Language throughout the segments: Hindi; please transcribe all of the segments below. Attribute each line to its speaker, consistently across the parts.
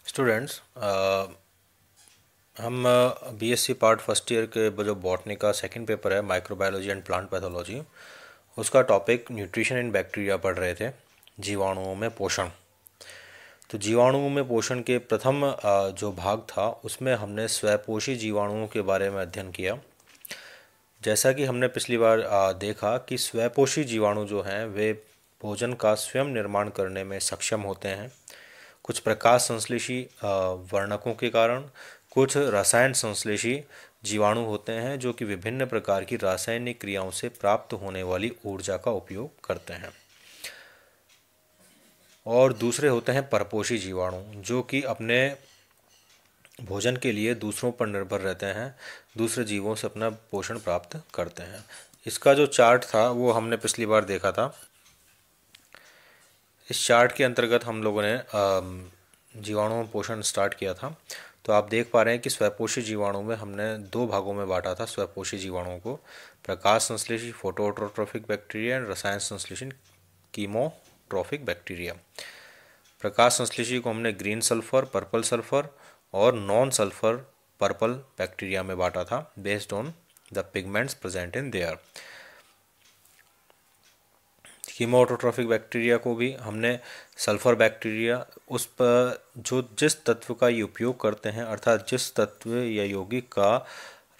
Speaker 1: स्टूडेंट्स, हम बीएससी पार्ट फर्स्ट ईयर के जो बॉटनी का सेकंड पेपर है माइक्रोबायोलॉजी एंड प्लांट पैथोलॉजी, उसका टॉपिक न्यूट्रिशन इन बैक्टीरिया पढ़ रहे थे, जीवाणुओं में पोषण। तो जीवाणुओं में पोषण के प्रथम जो भाग था उसमें हमने स्वपोषी जीवाणुओं के बारे में अध्ययन किया। जैसा कि हमने पिछली बार देखा कि स्वपोषी जीवाणु जो हैं वे भोजन का स्वयं निर्माण करने में सक्षम होते हैं, कुछ प्रकाश संश्लेषी वर्णकों के कारण। कुछ रसायन संश्लेषी जीवाणु होते हैं जो कि विभिन्न प्रकार की रासायनिक क्रियाओं से प्राप्त होने वाली ऊर्जा का उपयोग करते हैं। और दूसरे होते हैं परपोषी जीवाणु जो कि अपने भोजन के लिए दूसरों पर निर्भर रहते हैं, दूसरे जीवों से अपना पोषण प्राप्त करते हैं। इसका जो चार्ट था वो हमने पिछली बार देखा था। इस चार्ट के अंतर्गत हम लोगों ने जीवाणुओं में पोषण स्टार्ट किया था। तो आप देख पा रहे हैं कि स्वपोषी जीवाणु में हमने दो भागों में बांटा था स्वपोषी जीवाणुओं को, प्रकाश संश्लेषी फोटोऑटोट्रोफिक बैक्टीरिया एंड रसायन संश्लेषी कीमोट्रोफिक बैक्टीरिया। प्रकाश संश्लेषी को हमने ग्रीन सल्फर, पर्पल सल्फर और नॉन सल्फर पर्पल बैक्टीरिया में बांटा था based on the pigments present in there. Chemoautotrophic bacteria को भी हमने सल्फर बैक्टीरिया, उस पर जो जिस तत्व का ये उपयोग करते हैं, अर्थात जिस तत्व या यौगिक का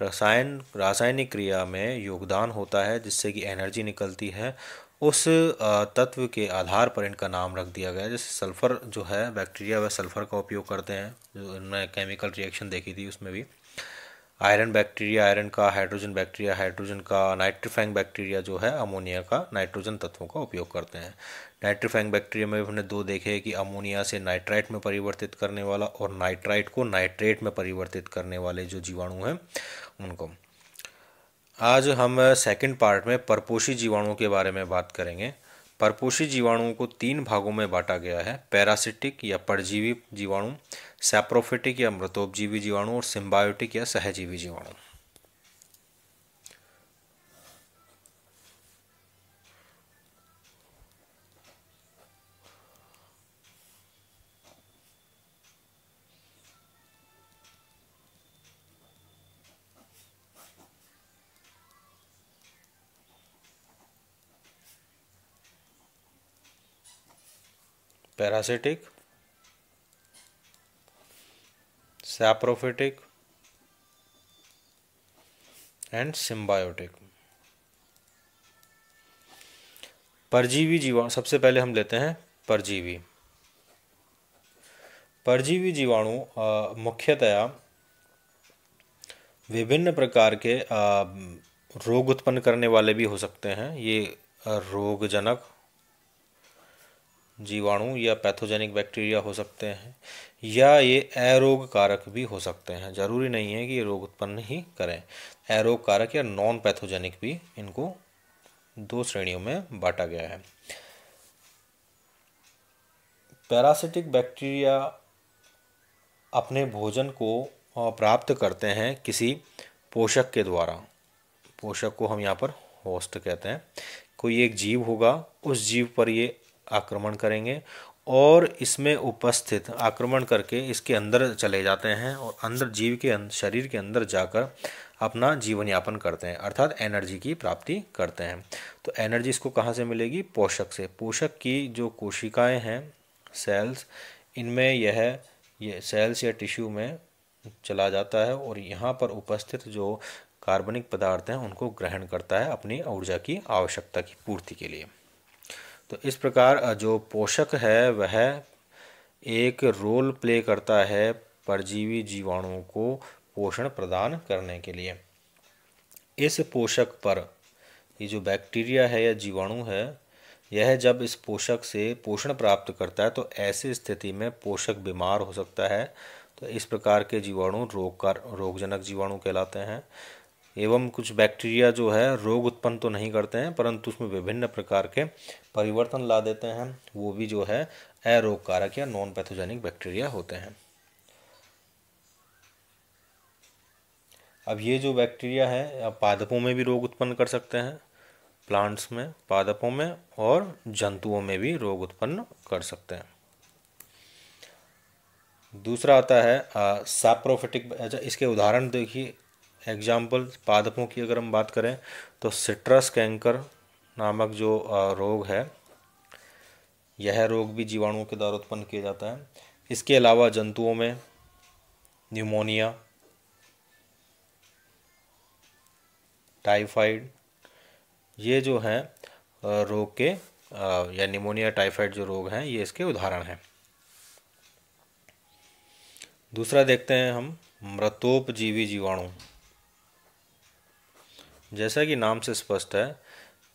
Speaker 1: रासायनिक क्रिया में योगदान होता है जिससे कि एनर्जी निकलती है, उस तत्व के आधार पर इनका नाम रख दिया गया है। जैसे सल्फ़र जो है बैक्टीरिया वह सल्फ़र का उपयोग करते हैं, जो इनमें केमिकल रिएक्शन देखी थी उसमें भी। आयरन बैक्टीरिया आयरन का, हाइड्रोजन बैक्टीरिया हाइड्रोजन का, नाइट्रीफाइंग बैक्टीरिया जो है अमोनिया का नाइट्रोजन तत्वों का उपयोग करते हैं। नाइट्रीफाइंग बैक्टीरिया में हमने दो देखे कि अमोनिया से नाइट्राइट में परिवर्तित करने वाला और नाइट्राइट को नाइट्रेट में परिवर्तित करने वाले जो जीवाणु हैं उनको। आज हम सेकंड पार्ट में परपोषी जीवाणुओं के बारे में बात करेंगे। परपोषी जीवाणुओं को तीन भागों में बांटा गया है: पैरासिटिक या परजीवी जीवाणु, सैप्रोफिटिक या मृतोपजीवी जीवाणु और सिम्बायोटिक या सहजीवी जीवाणु। Parasitic, saprophytic and symbiotic. परजीवी जीवाणु सबसे पहले हम लेते हैं परजीवी। परजीवी जीवाणु मुख्यतया विभिन्न प्रकार के रोग उत्पन्न करने वाले भी हो सकते हैं। ये रोगजनक जीवाणु या पैथोजेनिक बैक्टीरिया हो सकते हैं, या ये अरोग कारक भी हो सकते हैं। जरूरी नहीं है कि ये रोग उत्पन्न ही करें। अरोग कारक या नॉन पैथोजेनिक भी, इनको दो श्रेणियों में बांटा गया है। पैरासिटिक बैक्टीरिया अपने भोजन को प्राप्त करते हैं किसी पोषक के द्वारा। पोषक को हम यहाँ पर होस्ट कहते हैं। कोई एक जीव होगा, उस जीव पर ये आक्रमण करेंगे और इसमें उपस्थित आक्रमण करके इसके अंदर चले जाते हैं और अंदर जीव के शरीर के अंदर जाकर अपना जीवन यापन करते हैं, अर्थात एनर्जी की प्राप्ति करते हैं। तो एनर्जी इसको कहाँ से मिलेगी? पोषक से। पोषक की जो कोशिकाएं हैं, सेल्स, इनमें ये सेल्स या टिश्यू में चला जाता है और यहाँ पर उपस्थित जो कार्बनिक पदार्थ हैं उनको ग्रहण करता है अपनी ऊर्जा की आवश्यकता की पूर्ति के लिए। तो इस प्रकार जो पोषक है वह एक रोल प्ले करता है परजीवी जीवाणुओं को पोषण प्रदान करने के लिए। इस पोषक पर ये जो बैक्टीरिया है या जीवाणु है, यह जब इस पोषक से पोषण प्राप्त करता है तो ऐसी स्थिति में पोषक बीमार हो सकता है। तो इस प्रकार के जीवाणु रोगजनक जीवाणु कहलाते हैं। एवं कुछ बैक्टीरिया जो है रोग उत्पन्न तो नहीं करते हैं परंतु उसमें विभिन्न प्रकार के परिवर्तन ला देते हैं, वो भी जो है अरोग कारक या नॉन पैथोजेनिक बैक्टीरिया होते हैं। अब ये जो बैक्टीरिया है पादपों में भी रोग उत्पन्न कर सकते हैं, प्लांट्स में, पादपों में और जंतुओं में भी रोग उत्पन्न कर सकते हैं। दूसरा आता है सैप्रोफिटिक। अच्छा, इसके उदाहरण देखिए, एग्जाम्पल पादपों की अगर हम बात करें तो सिट्रस कैंकर नामक जो रोग है, यह रोग भी जीवाणुओं के द्वारा उत्पन्न किया जाता है। इसके अलावा जंतुओं में न्यूमोनिया, टाइफाइड, ये जो हैं रोग के या निमोनिया टाइफाइड जो रोग हैं, ये इसके उदाहरण हैं। दूसरा देखते हैं हम मृतोपजीवी जीवाणु। जैसा कि नाम से स्पष्ट है,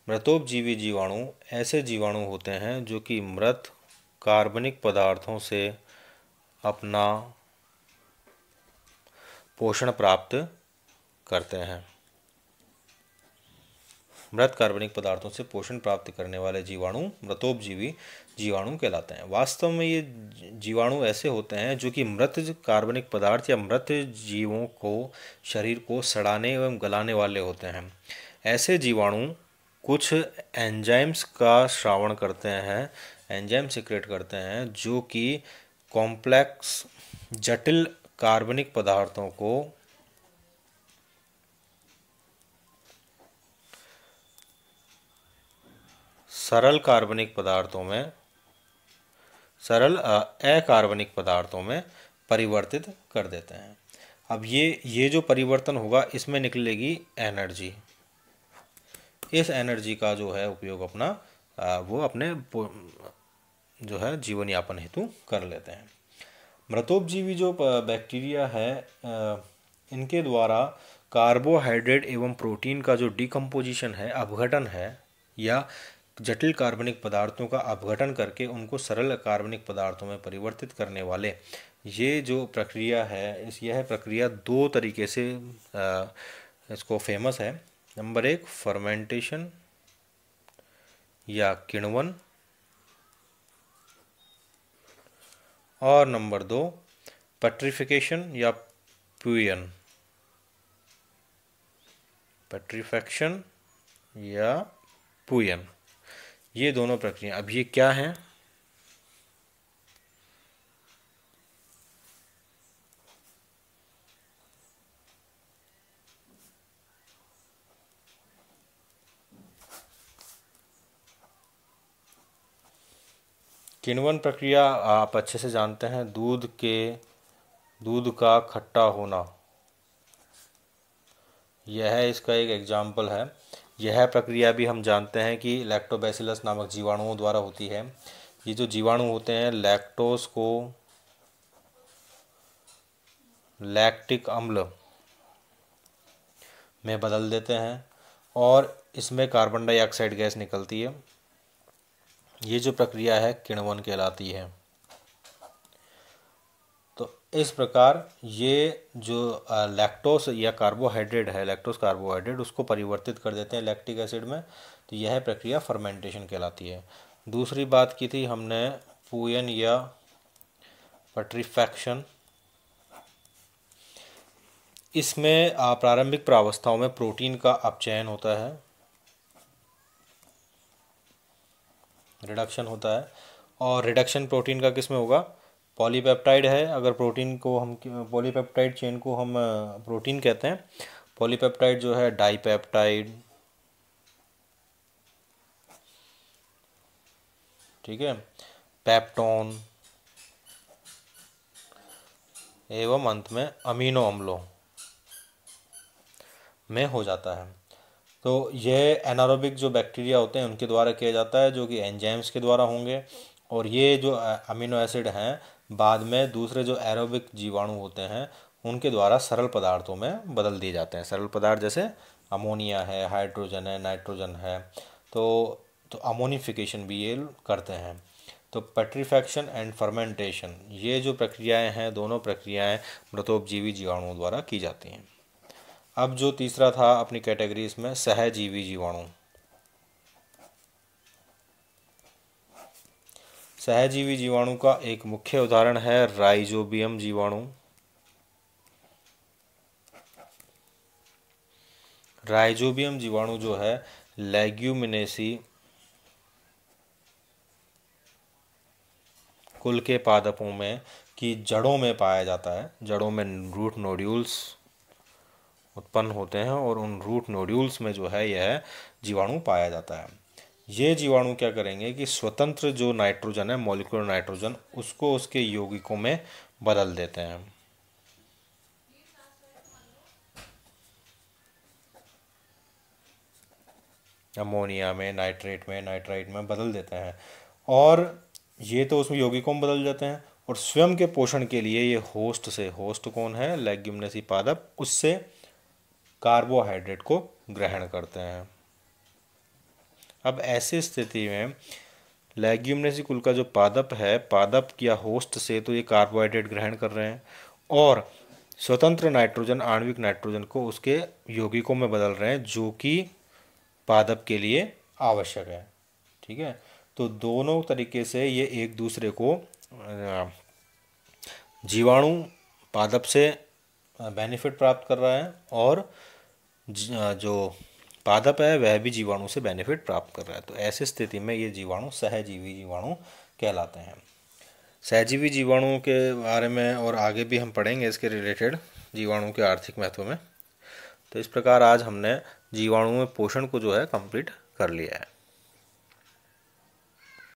Speaker 1: मृतोपजीवी जीवाणु ऐसे जीवाणु होते हैं जो कि मृत कार्बनिक पदार्थों से अपना पोषण प्राप्त करते हैं। मृत कार्बनिक पदार्थों से पोषण प्राप्त करने वाले जीवाणु मृतोपजीवी जीवाणु कहलाते हैं। वास्तव में ये जीवाणु ऐसे होते हैं जो कि मृत कार्बनिक पदार्थ या मृत जीवों को, शरीर को सड़ाने एवं गलाने वाले होते हैं। ऐसे जीवाणु कुछ एंजाइम्स का स्रावण करते हैं, एंजाइम सिक्रेट करते हैं, जो कि कॉम्प्लेक्स जटिल कार्बनिक पदार्थों को सरल अकार्बनिक पदार्थों में परिवर्तित कर देते हैं। अब ये जो परिवर्तन होगा, इसमें निकलेगी एनर्जी। इस एनर्जी का जो है उपयोग अपना वो अपने जो है जीवन यापन हेतु कर लेते हैं। मृतोपजीवी जो बैक्टीरिया है, इनके द्वारा कार्बोहाइड्रेट एवं प्रोटीन का जो डिकम्पोजिशन है, अपघटन है, या जटिल कार्बनिक पदार्थों का अपघटन करके उनको सरल कार्बनिक पदार्थों में परिवर्तित करने वाले ये जो प्रक्रिया है, यह प्रक्रिया दो तरीके से इसको फेमस है। नंबर 1 फर्मेंटेशन या किण्वन, और नंबर 2 पेट्रिफिकेशन या प्यूयन। पेट्रीफैक्शन या पूयन, ये दोनों प्रक्रिया। अब ये क्या हैं? किण्वन प्रक्रिया आप अच्छे से जानते हैं, दूध का खट्टा होना, यह इसका एक एग्जाम्पल है। यह प्रक्रिया भी हम जानते हैं कि लैक्टोबैसिलस नामक जीवाणुओं द्वारा होती है। ये जो जीवाणु होते हैं लैक्टोज को लैक्टिक अम्ल में बदल देते हैं और इसमें कार्बन डाइऑक्साइड गैस निकलती है। ये जो प्रक्रिया है किण्वन कहलाती है। तो इस प्रकार ये जो लैक्टोस या कार्बोहाइड्रेट है, लैक्टोस कार्बोहाइड्रेट, उसको परिवर्तित कर देते हैं लैक्टिक एसिड में। तो यह प्रक्रिया फर्मेंटेशन कहलाती है। दूसरी बात की थी हमने पूयन या पेट्रीफैक्शन। इसमें प्रारंभिक प्रावस्थाओं में प्रोटीन का अपचयन होता है, रिडक्शन होता है। और रिडक्शन प्रोटीन का किस में होगा? पॉलीपेप्टाइड है, अगर प्रोटीन को हम पॉलीपेप्टाइड चेन को हम प्रोटीन कहते हैं। पॉलीपेप्टाइड जो है डाइपेप्टाइड, ठीक है, पेप्टोन एवं अंत में अमीनो अम्लों में हो जाता है। तो यह एनारोबिक जो बैक्टीरिया होते हैं उनके द्वारा किया जाता है, जो कि एंजाइम्स के द्वारा होंगे। और ये जो अमीनो एसिड हैं बाद में दूसरे जो एरोबिक जीवाणु होते हैं उनके द्वारा सरल पदार्थों में बदल दिए जाते हैं। सरल पदार्थ जैसे अमोनिया है, हाइड्रोजन है, नाइट्रोजन है, तो अमोनिफिकेशन भी ये करते हैं। तो पेट्रीफैक्शन एंड फर्मेंटेशन, ये जो प्रक्रियाएं हैं, दोनों प्रक्रियाएं मृतोपजीवी जीवाणुओं द्वारा की जाती हैं। अब जो तीसरा था अपनी कैटेगरी में सहजीवी जीवाणु। सहजीवी जीवाणु का एक मुख्य उदाहरण है राइजोबियम जीवाणु। राइजोबियम जीवाणु जो है लेग्यूमिनेसी कुल के पादपों में कि जड़ों में पाया जाता है। जड़ों में रूट नोड्यूल्स उत्पन्न होते हैं और उन रूट नोड्यूल्स में जो है यह जीवाणु पाया जाता है। ये जीवाणु क्या करेंगे कि स्वतंत्र जो नाइट्रोजन है, मॉलिक्यूलर नाइट्रोजन, उसको उसके यौगिकों में बदल देते हैं। अमोनिया में, नाइट्रेट में, नाइट्राइट में बदल देते हैं। और ये तो उसमें यौगिकों में बदल जाते हैं और स्वयं के पोषण के लिए ये होस्ट से, होस्ट कौन है, लेग्यूमिनेसी पादप, उससे कार्बोहाइड्रेट को ग्रहण करते हैं। अब ऐसी स्थिति में लेग्यूमिनेसी कुल का जो पादप है, पादप या होस्ट से तो ये कार्बोहाइड्रेट ग्रहण कर रहे हैं और स्वतंत्र नाइट्रोजन, आणविक नाइट्रोजन को उसके यौगिकों में बदल रहे हैं, जो कि पादप के लिए आवश्यक है। ठीक है, तो दोनों तरीके से ये एक दूसरे को, जीवाणु पादप से बेनिफिट प्राप्त कर रहा है और जो पादप है वह भी जीवाणु से बेनिफिट प्राप्त कर रहा है। तो ऐसी स्थिति में ये जीवाणु सहजीवी जीवाणु कहलाते हैं। सहजीवी जीवाणुओं के बारे में और आगे भी हम पढ़ेंगे इसके रिलेटेड, जीवाणु के आर्थिक महत्व में। तो इस प्रकार आज हमने जीवाणु में पोषण को जो है कंप्लीट कर लिया है।